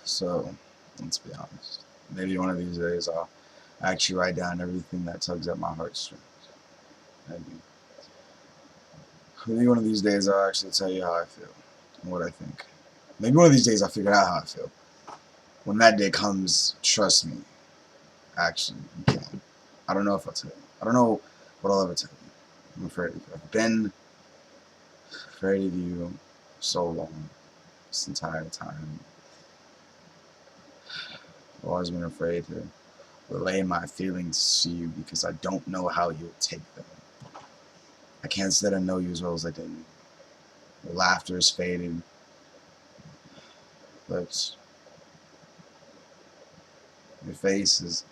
So, let's be honest. Maybe one of these days I'll actually write down everything that tugs at my heartstrings. Maybe. Maybe one of these days I'll actually tell you how I feel and what I think. Maybe one of these days I'll figure out how I feel. When that day comes, trust me, actually, you can. I don't know if I'll tell you. I don't know what I'll ever tell you. I'm afraid of you. I've been afraid of you so long, this entire time. I've always been afraid to relay my feelings to you because I don't know how you'll take them. I can't say that I know you as well as I did. Your laughter is faded, but your face is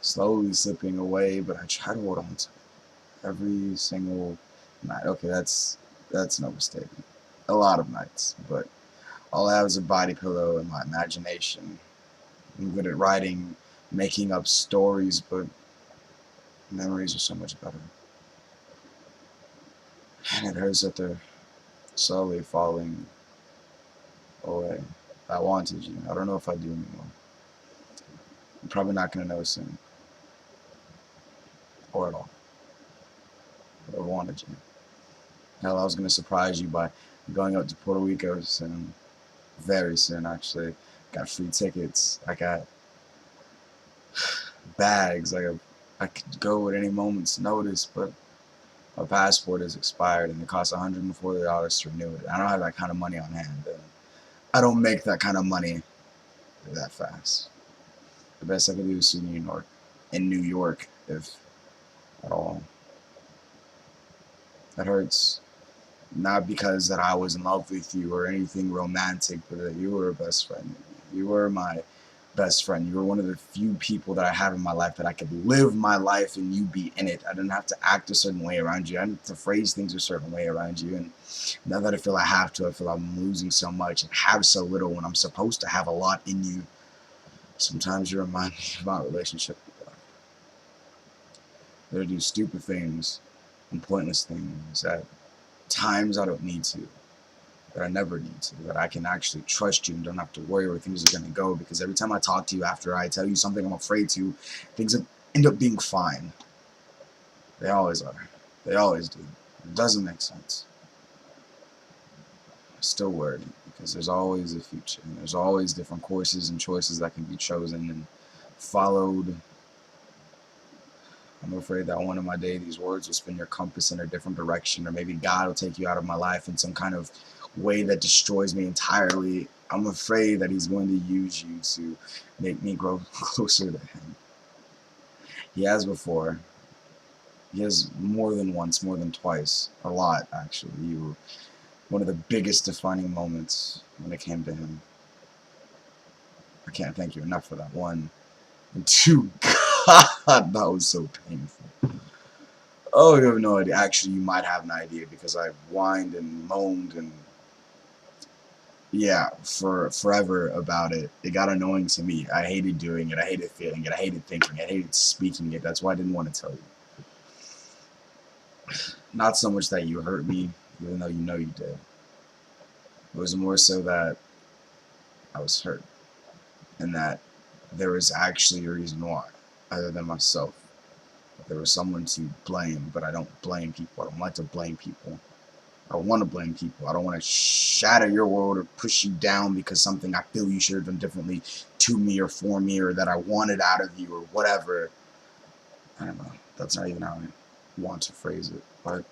slowly slipping away, but I try to hold on to it every single night. Okay, that's an overstatement. A lot of nights, but all I have is a body pillow and my imagination. I'm good at writing, making up stories, but memories are so much better. And it hurts that they're slowly falling away. I wanted you. I don't know if I do anymore. I'm probably not going to know soon. Or at all. But I wanted you. Hell, I was going to surprise you by going out to Puerto Rico soon. Very soon, actually. Got free tickets. I got bags. I could go at any moment's notice, but my passport is expired and it costs $140 to renew it. I don't have that kind of money on hand. And I don't make that kind of money that fast. The best I can do is see New York. In New York, if at all. That hurts. Not because that I was in love with you or anything romantic, but that you were a best friend. You were my best friend. You were one of the few people that I have in my life that I could live my life and you be in it. I didn't have to act a certain way around you. I didn't have to phrase things a certain way around you. And now that I feel I have to, I feel I'm losing so much and have so little when I'm supposed to have a lot in you. Sometimes you remind me of my relationship with God. That I do stupid things and pointless things at times I don't need to, that I never need to, that I can actually trust you and don't have to worry where things are going to go, because every time I talk to you after I tell you something I'm afraid to, things end up being fine. They always are. They always do. It doesn't make sense. I'm still worried because there's always a future and there's always different courses and choices that can be chosen and followed. I'm afraid that one of my days these words will spin your compass in a different direction, or maybe God will take you out of my life in some kind of way that destroys me entirely. I'm afraid that He's going to use you to make me grow closer to Him. He has before. He has more than once, more than twice. A lot, actually. You were one of the biggest defining moments when it came to Him. I can't thank you enough for that. One. And two, God, that was so painful. Oh, you have no idea. Actually, you might have an idea because I whined and moaned and yeah, for forever about it. It got annoying to me. I hated doing it. I hated feeling it. I hated thinking it. I hated speaking it. That's why I didn't want to tell you. Not so much that you hurt me, even though you know you did. It was more so that I was hurt and that there was actually a reason why, other than myself. There was someone to blame, but I don't blame people. I don't like to blame people. I don't want to blame people. I don't want to shatter your world or push you down because something I feel you should have done differently to me or for me or that I wanted out of you or whatever. I don't know. That's not even how I want to phrase it, but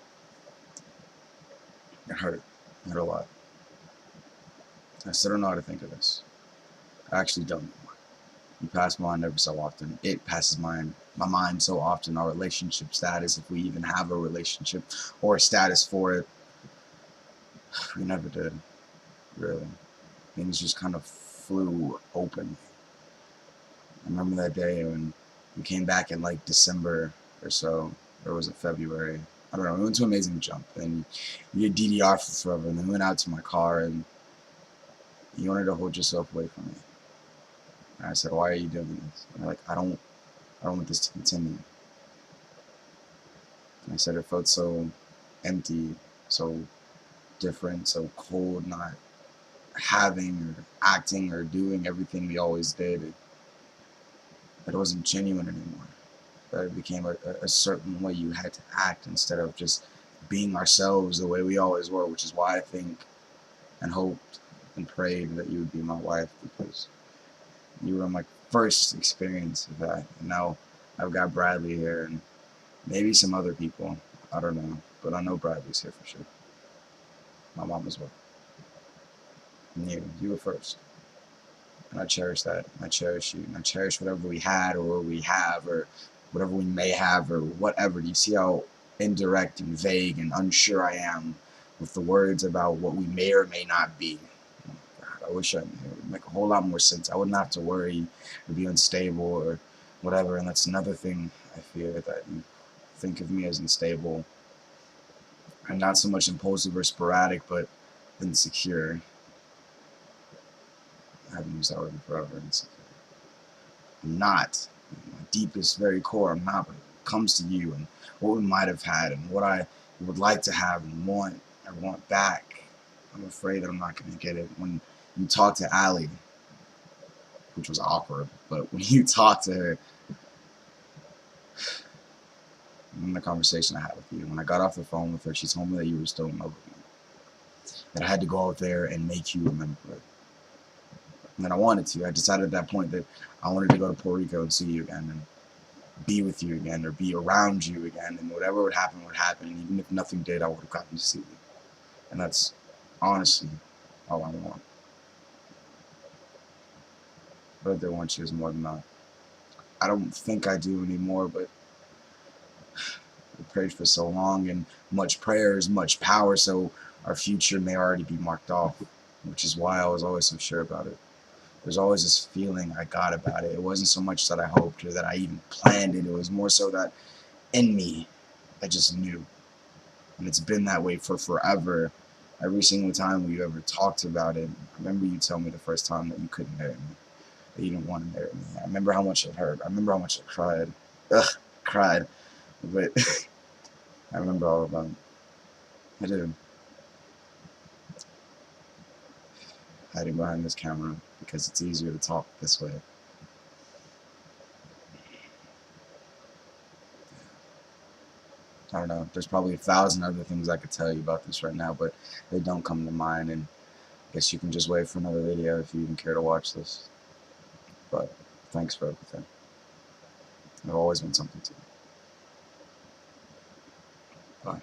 it hurt. It hurt a lot. I still don't know how to think of this. I actually don't know. You pass mine every so often. It passes my mind so often. Our relationship status, if we even have a relationship or a status for it, we never did, really. Things just kind of flew open. I remember that day when we came back in like December or so, or was it February? I don't know. We went to Amazing Jump and we did DDR for forever, and then we went out to my car and you wanted to hold yourself away from me. And I said, "Why are you doing this?" And you're like, I don't want this to continue. And I said it felt so empty, so different, so cold, not having or acting or doing everything we always did, that it wasn't genuine anymore. That it became a certain way you had to act instead of just being ourselves the way we always were, which is why I think and hoped and prayed that you would be my wife, because you were my first experience of that. And now I've got Bradley here and maybe some other people. I don't know. But I know Bradley's here for sure. My mom as well. And you were first. And I cherish that. And I cherish you. And I cherish whatever we had or what we have or whatever we may have or whatever. Do you see how indirect and vague and unsure I am with the words about what we may or may not be? God, I wish it would make a whole lot more sense. I wouldn't have to worry or be unstable or whatever. And that's another thing I fear, that you think of me as unstable and not so much impulsive or sporadic, but insecure. I haven't used that word in forever. Insecure. I'm not. My deepest, very core, I'm not. But it comes to you and what we might have had and what I would like to have and want back. I'm afraid that I'm not going to get it. When you talk to Allie, which was awkward, but when you talk to her, in the conversation I had with you, when I got off the phone with her, she told me that you were still in love with me. That I had to go out there and make you remember it. And that I wanted to. I decided at that point that I wanted to go to Puerto Rico and see you again and be with you again or be around you again, and whatever would happen would happen. And even if nothing did, I would have gotten to see you. And that's honestly all I want. But I do want you as more than that. I don't think I do anymore, but I prayed for so long, and much prayer is much power, so our future may already be marked off, which is why I was always so sure about it. There's always this feeling I got about it. It wasn't so much that I hoped or that I even planned it. It was more so that in me, I just knew. And it's been that way for forever. Every single time we ever talked about it, I remember you telling me the first time that you couldn't marry me, that you didn't want to marry me. I remember how much it hurt. I remember how much I cried. Ugh, cried. But I remember all of them. I do. Hiding behind this camera because it's easier to talk this way. I don't know. There's probably 1,000 other things I could tell you about this right now, but they don't come to mind, and I guess you can just wait for another video if you even care to watch this. But thanks for everything. I've always been something to you. Bye.